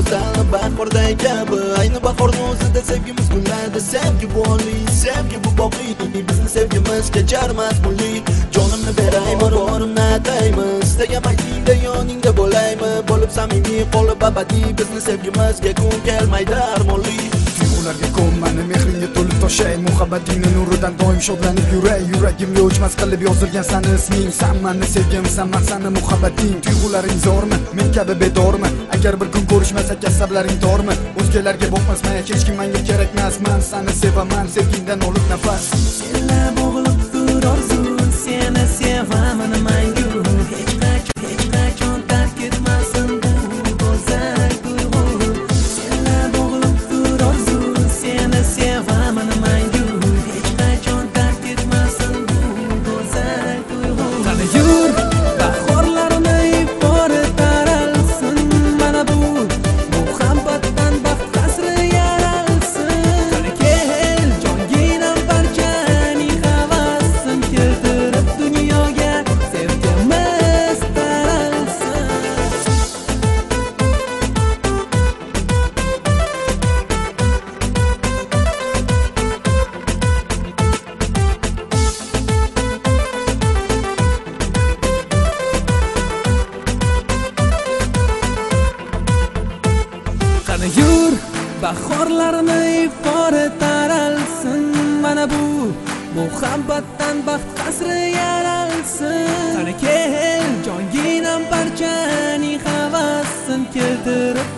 sal bahorday kabi. Ayni bahorning o'zida sevgimiz gullaydi. Sevgi bu oliy, sevgi bu boqiy. Bizni sevgimiz kecharmas mulli. Jonimni berayman, borimni atayman. Istagan paytingda yoningda bo'laymi? Bo'lib samimiy, qolib abadiy. Bizni sevgimizga kun kelmaydi armonli. Tuyg'ularga ko'nmani mehringga to'lib toshay. Muhabbatingning nuridan doim shodlanib yuray. Yuragimga o'chmas qilib yozilgan sani isming. Sen meni sevgimsan, men seni muhabbating. Tuyg'ularing zo'rmi? Men kabi bedormi? Agar bir kun ko'rishmasak asablaring tormi? O'zgalarga boqmasman, hech kim menga kerakmas. Men seni sevaman, sevgingdan olib nafas. Senla bog'liq tur orzu, seni sevaman mangu. Hech qachon tark etmasin bu go'zal tuyg'u. Senla bog'liq tur orzu, seni sevaman mangu. Hech qachon tark etmasin bu go'zal tuyg'u. Qani yur, bahorlarni ifori taralsin. Mana bu muhabbatdan baxt qasri yaralsin. Qani kel, jonginam barchaning havasin keltirib dunyoga sevgimiz taralsin. Qani yur, bahorlarni ifori taralsin. Mana bu muhabbatdan baxt qasri yaralsin. Qani kel, jonginam barchaning havasin keltirib